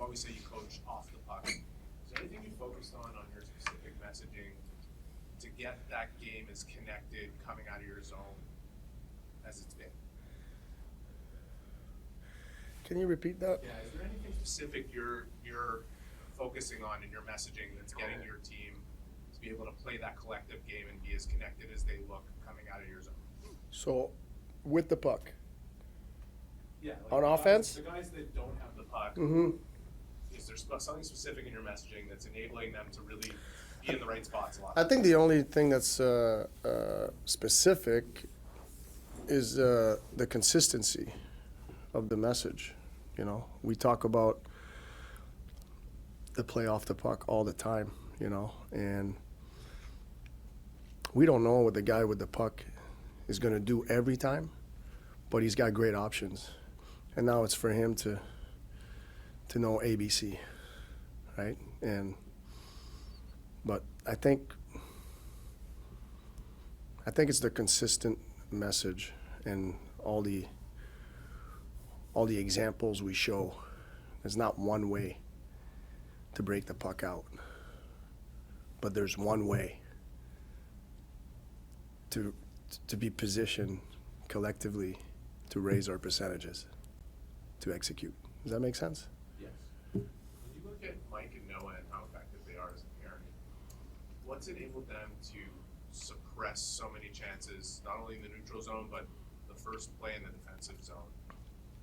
always say you coach off the puck. Is there anything you focused on your specific messaging to get that game as connected coming out of your zone as it's been? Can you repeat that? Yeah, is there anything specific you're focusing on in your messaging that's getting your team to be able to play that collective game and be as connected as they look coming out of your zone? So, with the puck. Yeah. On offense? The guys that don't have the puck, Mm-hmm. is there something specific in your messaging that's enabling them to really be in the right spots a lot? I think the only thing that's specific is the consistency of the message. You know, we talk about the play off the puck all the time, you know, and we don't know what the guy with the puck is going to do every time, but he's got great options. And now it's for him to know ABC, right? But I think it's the consistent message and all the examples we show. There's not one way to break the puck out, but there's one way to be positioned collectively to raise our percentages, to execute. Does that make sense? Yes. When you look at Mike and Noah and how effective they are as a pairing, what's enabled them to suppress so many chances, not only in the neutral zone, but the first play in the defensive zone?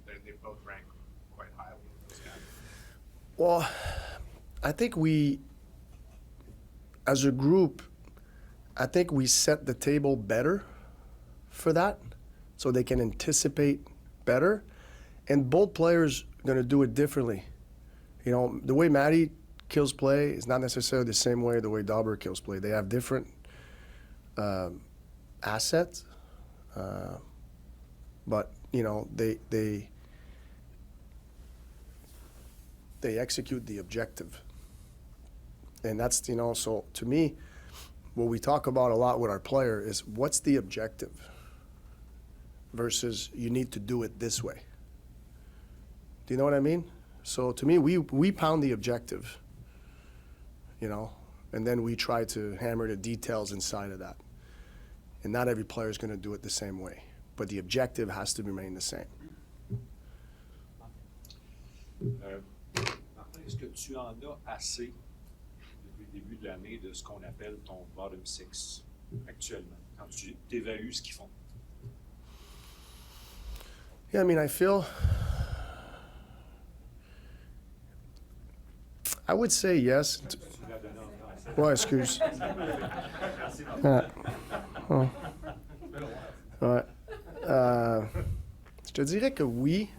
They both rank quite highly in those categories. Well, I think we, as a group, I think we set the table better for that, so they can anticipate better. And both players are going to do it differently. You know, the way Matty kills play is not necessarily the same way the way Dauber kills play. They have different assets, but, you know, they execute the objective. And that's, you know, so to me, what we talk about a lot with our player is what's the objective versus you need to do it this way. Do you know what I mean? So to me, we pound the objective, you know, and then we try to hammer the details inside of that. And not every player is going to do it the same way, but the objective has to remain the same. Martin, est-ce que tu en as assez depuis le début de l'année de ce qu'on appelle ton bottom six actuellement, quand tu évalues ce qu'ils font? Yeah, I mean, I would say yes. Ouais, excuse. Ouais. Je te dirais que oui.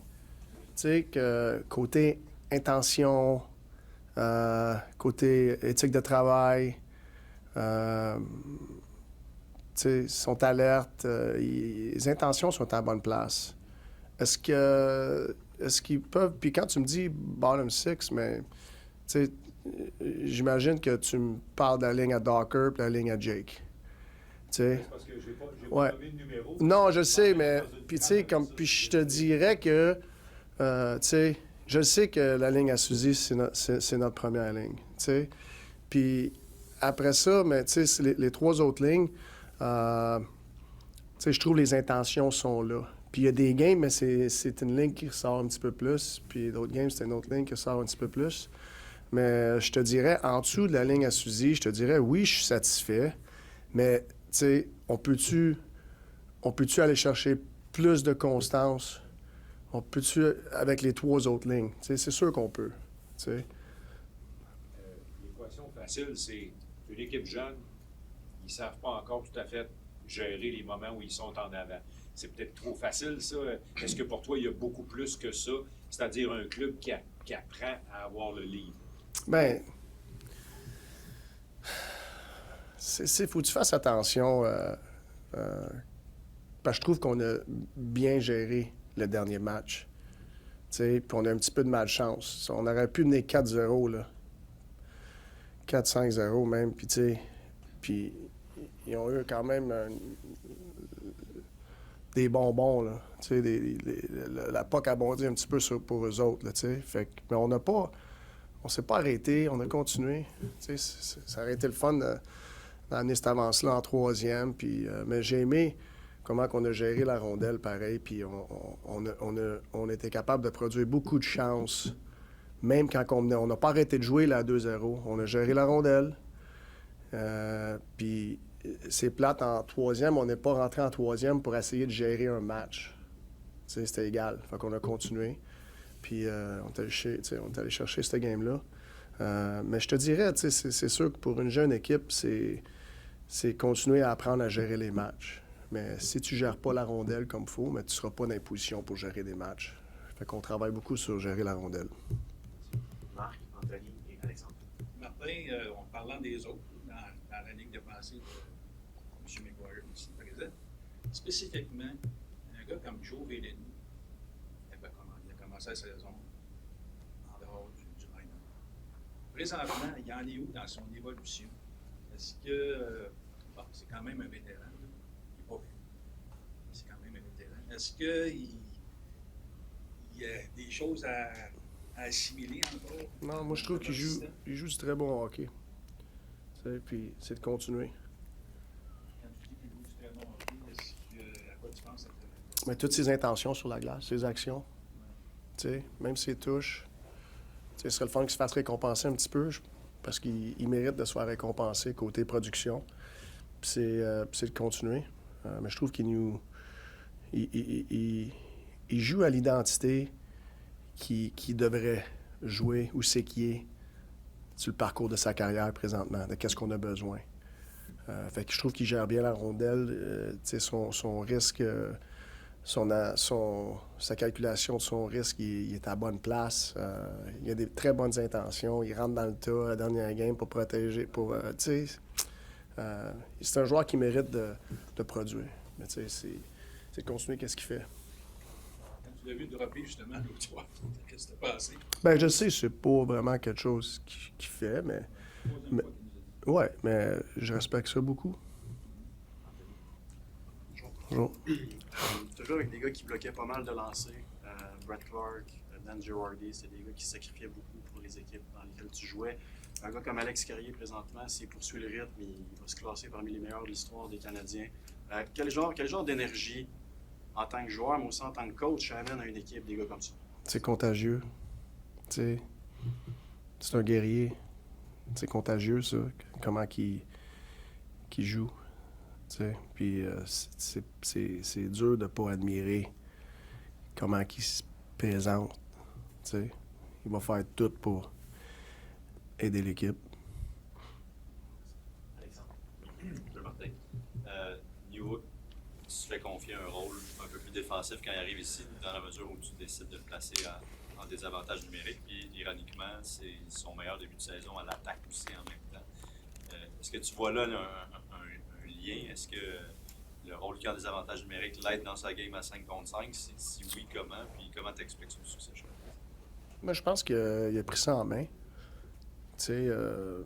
Tu sais, que côté intention, côté éthique de travail, tu sais, sont alertes, les intentions sont à la bonne place. Est-ce qu'ils peuvent... Puis quand tu me dis bottom six, mais tu sais, j'imagine que tu me parles de la ligne à Docker et de la ligne à Jake. Tu sais? Parce que j'ai pas Ouais. nommé de numéro. Non, je sais, mais puis tu sais, puis je te dirais que, tu sais, je sais que la ligne à Suzy, c'est notre première ligne, tu sais. Puis après ça, mais tu sais, les trois autres lignes, tu sais, je trouve les intentions sont là. Puis il y a des games, mais c'est une ligne qui ressort un petit peu plus. Puis d'autres games, c'est une autre ligne qui ressort un petit peu plus. Mais je te dirais, en dessous de la ligne à Suzy, je te dirais, oui, je suis satisfait. Mais, tu sais, on peut-tu aller chercher plus de constance? On peut-tu, avec les trois autres lignes? Tu sais, c'est sûr qu'on peut, tu sais. L'équation facile, c'est une équipe jeune, ils ne savent pas encore tout à fait gérer les moments où ils sont en avant. C'est peut-être trop facile, ça. Est-ce que pour toi, il y a beaucoup plus que ça? C'est-à-dire un club qui apprend à avoir le lead? Bien, faut que tu fasses attention. Parce que je trouve qu'on a bien géré le dernier match. Tu sais, puis on a un petit peu de malchance. On aurait pu mener 4-0, là. 4-5-0 même, puis tu sais, puis ils ont eu quand même des bonbons, là. Tu sais, la POC a bondi un petit peu pour eux autres, là, tu sais. Fait que, mais on n'a pas... on s'est pas arrêté, on a continué. Ça aurait été le fun d'amener cette avance-là en troisième. Puis, mais j'ai aimé comment on a géré la rondelle pareil. Puis on était capable de produire beaucoup de chances. Même quand on n'a pas arrêté de jouer là, à 2-0. On a géré la rondelle. Puis c'est plate en troisième. On n'est pas rentré en troisième pour essayer de gérer un match. C'était égal. Fait qu'on a continué. Puis on est allé chercher cette game-là. Mais je te dirais, c'est sûr que pour une jeune équipe, c'est continuer à apprendre à gérer les matchs. Mais si tu ne gères pas la rondelle comme il faut, mais tu ne seras pas dans les positions pour gérer des matchs. Fait qu'on travaille beaucoup sur gérer la rondelle. Marc, Anthony et Alexandre. Martin, en parlant des autres, dans la ligne de pensée de M. McGuire, ici présent, spécifiquement, un gars comme Joe Védény, il a commencé la saison en dehors du line. Présentement, il en est où dans son évolution? Est-ce que, bon, c'est quand même un vétéran, là. Il n'est pas vieux, mais c'est quand même un vétéran. Est-ce qu'il y a des choses à assimiler encore? Non, moi je trouve qu'il joue du très bon hockey. Puis c'est de continuer. Quand tu dis qu'il joue du très bon hockey, à quoi tu penses? Mais toutes ses intentions sur la glace, ses actions, même ses touches, ce serait le fun qu'il se fasse récompenser un petit peu, parce qu'il mérite de se faire récompenser côté production. Puis c'est de continuer. Mais je trouve qu'il nous... Il joue à l'identité qui devrait jouer ou c'est qui est sur le parcours de sa carrière présentement, de qu'est-ce qu'on a besoin. Fait que je trouve qu'il gère bien la rondelle. Son risque, sa calculation de son risque, il est à bonne place. Il a des très bonnes intentions. Il rentre dans le tas à la dernière game pour protéger. C'est un joueur qui mérite de produire. Mais c'est de continuer qu'est-ce qu'il fait. Quand tu l'as vu dropper justement l'autre soir, qu'est-ce qui t'est passé? Ben je sais, c'est pas vraiment quelque chose qu'il fait, mais ouais, mais je respecte ça beaucoup. Bonjour. Toujours avec des gars qui bloquaient pas mal de lancers. Brett Clark, Dan Girardi, c'est des gars qui sacrifiaient beaucoup pour les équipes dans lesquelles tu jouais. Un gars comme Alex Carrier, présentement, s'il poursuit le rythme, il va se classer parmi les meilleurs de l'histoire des Canadiens. Quel genre d'énergie, en tant que joueur, mais aussi en tant que coach, amène à une équipe des gars comme ça? C'est contagieux. C'est un guerrier. C'est contagieux, ça. Comment qu'il joue. Puis c'est dur de ne pas admirer comment il se présente. Il va faire tout pour aider l'équipe. Alexandre. Monsieur Martin. Newhook, tu te fais confier un rôle un peu plus défensif quand il arrive ici, dans la mesure où tu décides de le placer en désavantage numérique. Puis, ironiquement, c'est son meilleur début de saison à l'attaque aussi en même temps. Est-ce que tu vois là un lien? Est-ce que le rôle qui a en désavantage numérique l'aide dans sa game à 5 contre 5? Si oui, comment? Puis comment t'expliques son succès? Mais je pense qu'il a pris ça en main. Je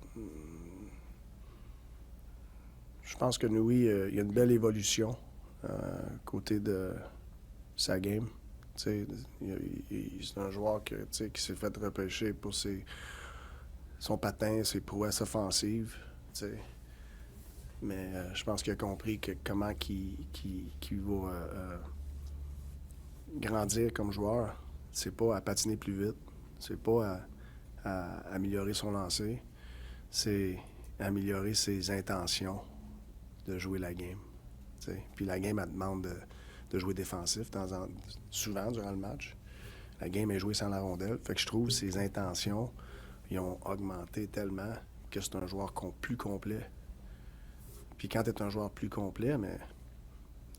pense que nous, il y a une belle évolution côté de sa game. C'est un joueur qui s'est fait repêcher pour son patin, ses prouesses offensives. Mais je pense qu'il a compris comment il va grandir comme joueur. C'est pas à patiner plus vite. C'est pas à améliorer son lancer. C'est améliorer ses intentions de jouer la game. Puis la game, elle demande de jouer défensif souvent durant le match. La game est jouée sans la rondelle. Fait que je trouve que ses intentions ils ont augmenté tellement que c'est un joueur plus complet. Puis quand tu es un joueur plus complet, mais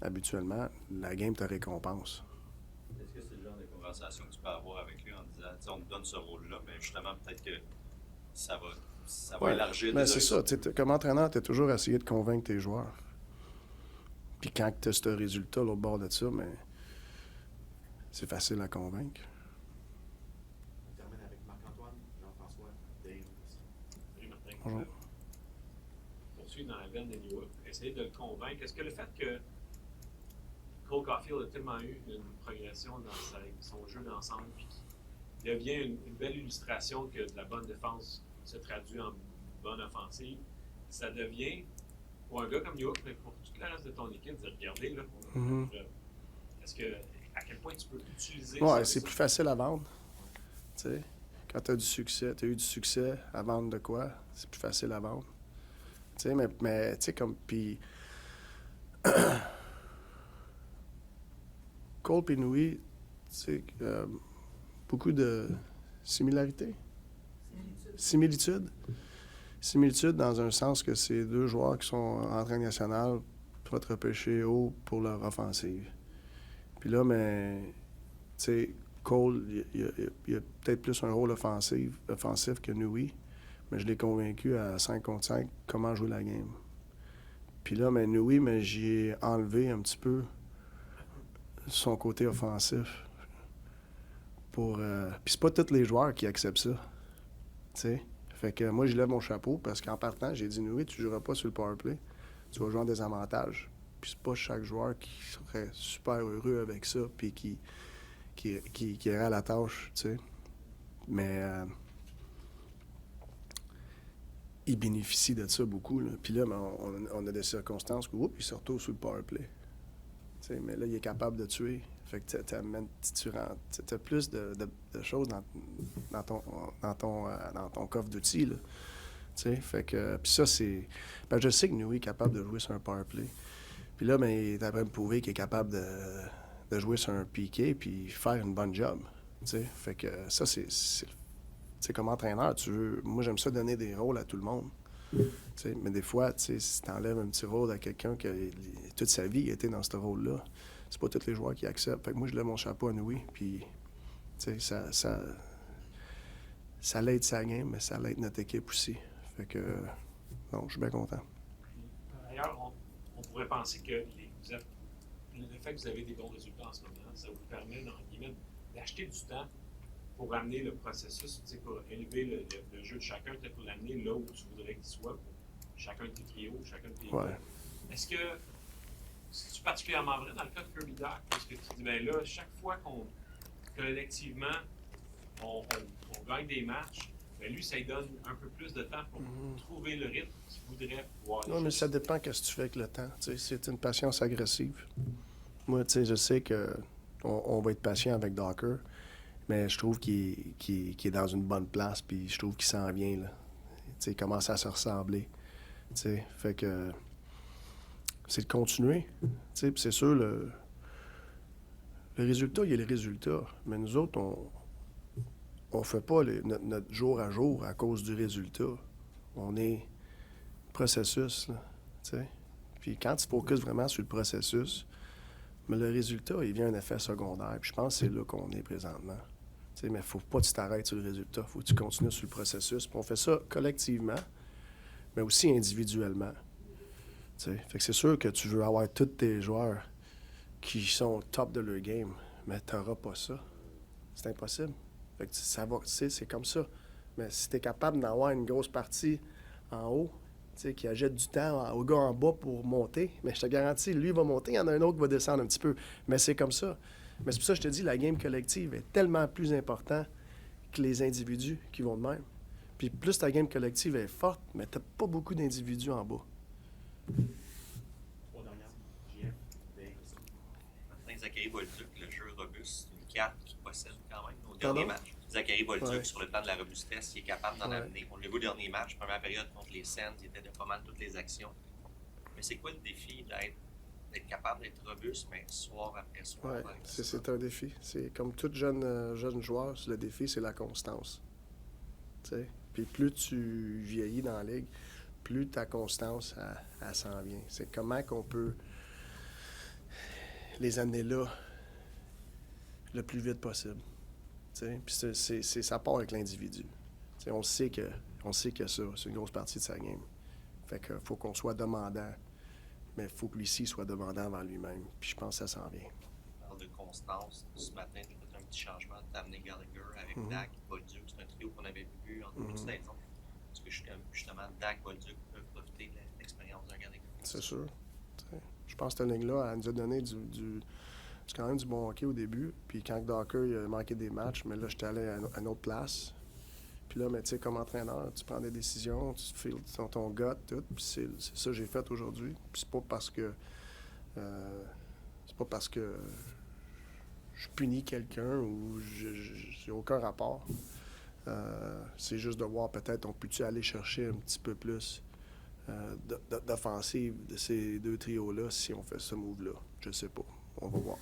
habituellement, la game te récompense. Est-ce que c'est le genre de conversation que tu peux avoir avec lui en disant, on te donne ce rôle-là, mais justement, peut-être que ça va élargir. Mais c'est ça. Comme entraîneur, tu as toujours essayé de convaincre tes joueurs. Puis quand tu as ce résultat, l'autre bord de ça, mais c'est facile à convaincre. On termine avec Marc-Antoine, Jean-François, Dave aussi. Salut Martin. Bonjour. Poursuivre dans la veine de Newhook, essayer de le convaincre. Est-ce que le fait que Cole Caulfield a tellement eu une progression dans son jeu d'ensemble, puis devient une belle illustration que de la bonne défense se traduit en bonne offensive. Ça devient, pour un gars comme York, mais pour tout le reste de ton équipe, de regarder, là, est-ce que, à quel point tu peux utiliser Ouais, ça? c'est plus facile à vendre. Tu sais, quand tu as eu du succès à vendre de quoi, c'est plus facile à vendre. Tu sais, mais tu sais, comme. Puis. Cole et Nui, tu sais, beaucoup de similarités. Similitudes. Similitudes dans un sens que c'est deux joueurs qui sont en train nationale pour être repêchés haut pour leur offensive. Puis là, mais, tu sais, Cole, il a peut-être plus un rôle offensif que Nui, mais je l'ai convaincu à 5 contre 5 comment jouer la game. Puis là, mais Nui, mais j'y ai enlevé un petit peu son côté offensif. Puis c'est pas tous les joueurs qui acceptent ça. Tu sais? Fait que moi, je lève mon chapeau parce qu'en partant, j'ai dit Nui, tu joueras pas sur le powerplay. Tu vas jouer en désavantage. Puis c'est pas chaque joueur qui serait super heureux avec ça puis qui irait à la tâche, tu sais. Mais il bénéficie de ça beaucoup. Là. Puis là, on a des circonstances où il se retrouve sur le powerplay. Tu sais, mais là, il est capable de tuer. Fait que tu as plus de choses dans ton coffre d'outils. Là. Tu sais, fait que. Puis ça, c'est. Ben, je sais que Nui est capable de jouer sur un powerplay. Puis là, ben, il est après me prouver qu'il est capable de jouer sur un piqué puis faire une bonne job. Tu sais, fait que ça, c'est comme entraîneur, moi, j'aime ça donner des rôles à tout le monde. Tu sais, mais des fois, tu sais, si tu enlèves un petit rôle à quelqu'un qui toute sa vie a été dans ce rôle-là, c'est pas tous les joueurs qui acceptent. Fait que moi, je lève mon chapeau à Nui, puis tu sais, ça l'aide sa game, mais ça l'aide notre équipe aussi. Fait que, non, je suis bien content. D'ailleurs, on pourrait penser que le fait que vous avez des bons résultats en ce moment, ça vous permet, dans guillemets, d'acheter du temps pour amener le processus, pour élever le jeu de chacun, peut-être pour l'amener là où tu voudrais qu'il soit, pour chacun de tes trios, chacun de tes gars. Ouais. Est-ce que c'est particulièrement vrai dans le cas de Kirby Dach? Parce que tu dis, bien là, chaque fois qu'on collectivement on gagne des matchs, bien lui, ça lui donne un peu plus de temps pour trouver le rythme qu'il voudrait voir. Non, mais ça dépend de ce que tu fais avec le temps. Tu sais, c'est une patience agressive. Moi, tu sais, je sais qu'on va être patient avec Docker, mais je trouve qu'il est dans une bonne place, puis je trouve qu'il s'en vient, là. Tu sais, il commence à se ressembler. Tu sais, fait que c'est de continuer. Tu sais, puis c'est sûr, le résultat, il y a le résultat. Mais nous autres, on fait pas notre jour à jour à cause du résultat. On est processus, là, tu sais. Puis quand tu focuses vraiment sur le processus, mais le résultat, il vient un effet secondaire. Puis je pense que c'est là qu'on est présentement. Tu sais, mais il ne faut pas que tu t'arrêtes sur le résultat. Il faut que tu continues sur le processus. Puis on fait ça collectivement, mais aussi individuellement. Tu sais, fait que c'est sûr que tu veux avoir tous tes joueurs qui sont au top de leur game, mais tu n'auras pas ça. C'est impossible. Fait que ça va, tu sais, c'est comme ça. Mais si tu es capable d'avoir une grosse partie en haut, tu sais, qui ajoute du temps au gars en bas pour monter, mais je te garantis, lui va monter, il y en a un autre qui va descendre un petit peu. Mais c'est comme ça. Mais c'est pour ça que je te dis, la game collective est tellement plus importante que les individus qui vont de même. Puis plus ta game collective est forte, mais tu n'as pas beaucoup d'individus en bas. Trois dernières. JF, Dave. Martin Zachary Bolduc, le jeu robuste, une carte qu'il possède quand même au Pardon? dernier match. Zachary Bolduc, Ouais. sur le plan de la robustesse, il est capable d'en Ouais. amener. On l'a vu au dernier match, première période contre les Sens, il était de pas mal toutes les actions. Mais c'est quoi le défi d'être capable d'être robuste, mais soir après soir? Ouais, c'est un défi. C'est comme tout jeune joueur, le défi, c'est la constance. Tu sais? Puis plus tu vieillis dans la ligue, plus ta constance, elle s'en vient. C'est comment qu'on peut les amener là le plus vite possible. Tu sais? Puis ça part avec l'individu. Tu sais, on sait que ça, c'est une grosse partie de sa game. Fait que faut qu'on soit demandant, mais il faut que lui-ci soit demandant envers lui-même. Puis je pense que ça s'en vient. On parle de constance. Ce matin, tu as fait un petit changement, tu as amené Gallagher avec Dak, Bolduc. C'est un trio qu'on avait vu en début de saison. Est-ce que justement Dak, Bolduc peuvent profiter de l'expérience d'un Gallagher? C'est sûr. Tu sais, je pense que cette ligne-là, elle nous a donné du c'est quand même du bon hockey au début. Puis quand Docker il a manqué des matchs, mais là, j'étais allé à une autre place. Puis là, mais tu sais, comme entraîneur, tu prends des décisions, tu files ton gut, tout. Puis c'est ça que j'ai fait aujourd'hui. Puis c'est pas parce que je punis quelqu'un ou j'ai aucun rapport. C'est juste de voir peut-être on peut-tu aller chercher un petit peu plus d'offensive de ces deux trios-là si on fait ce move-là. Je sais pas. On va voir.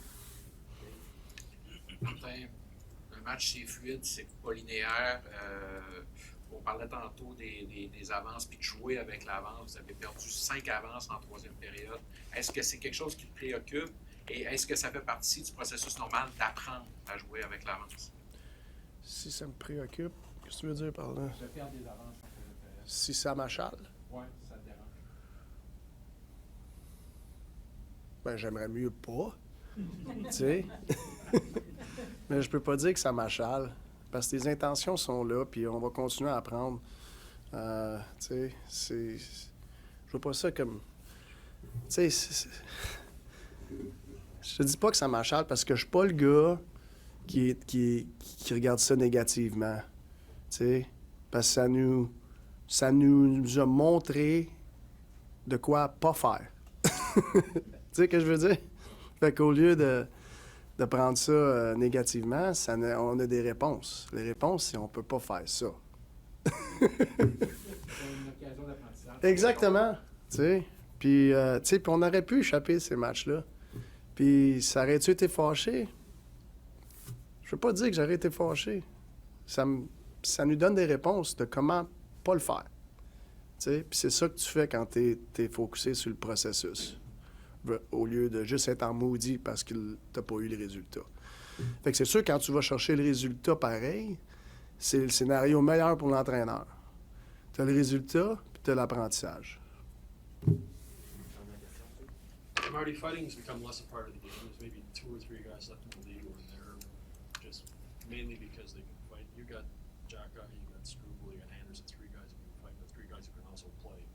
Martin, un match c'est fluide, c'est pas linéaire. On parlait tantôt des avances puis de jouer avec l'avance. Vous avez perdu 5 avances en troisième période. Est-ce que c'est quelque chose qui te préoccupe et est-ce que ça fait partie du processus normal d'apprendre à jouer avec l'avance? Si ça me préoccupe, qu'est-ce que tu veux dire par là? De perdre des avances en troisième période. Si ça m'achale, Ouais, ça te dérange. ben j'aimerais mieux pas. Tu sais? Mais je peux pas dire que ça m'achale. Parce que les intentions sont là, puis on va continuer à apprendre. Tu sais, je vois pas ça comme... Tu sais, je te dis pas que ça m'achale parce que je suis pas le gars qui regarde ça négativement. Tu sais, parce que ça nous a montré de quoi pas faire. Tu sais ce que je veux dire? Fait qu'au lieu de prendre ça négativement, on a des réponses. Les réponses, c'est on peut pas faire ça. C'est une occasion d'apprentissage. Exactement. Tu sais, puis on aurait pu échapper ces matchs-là. Puis ça aurait-tu été fâché? Je veux pas dire que j'aurais été fâché. Ça nous donne des réponses de comment pas le faire. Tu sais, puis c'est ça que tu fais quand t'es focusé sur le processus. Au lieu de juste être en maudit parce que t'as pas eu le résultat. Fait que c'est sûr, quand tu vas chercher le résultat pareil, c'est le scénario meilleur pour l'entraîneur. Tu as le résultat, puis tu as l'apprentissage. Marty, fighting's become less a part of the game. There's maybe 2 or 3 guys left in the league over there, just mainly because they can fight. You got Jaka, you got Struble, you got Anderson, 3 guys who can fight, but 3 guys who can also play.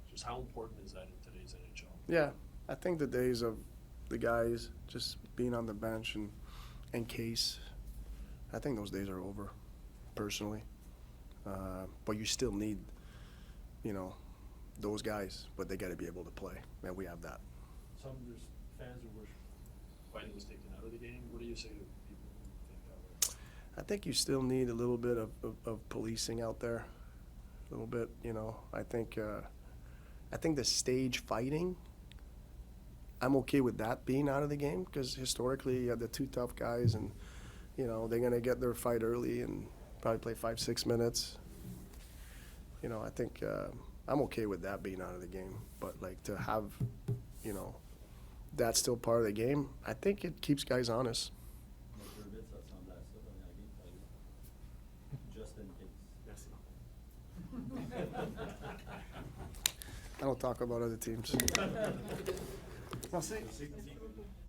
Just how important is that in today's NHL? Yeah, I think the days of the guys just being on the bench and in case, I think those days are over, personally. But you still need, those guys, but they got to be able to play, and we have that. There's fans who wish fighting was taken out of the game. What do you say to people who think that way? I think you still need a little bit of policing out there, a little bit. I think the stage fighting, I'm okay with that being out of the game because historically you have the 2 tough guys and they're gonna get their fight early and probably play 5-6 minutes. I think I'm okay with that being out of the game, but like to have that's still part of the game. I think it keeps guys honest. Merci. I don't talk about other teams. Merci.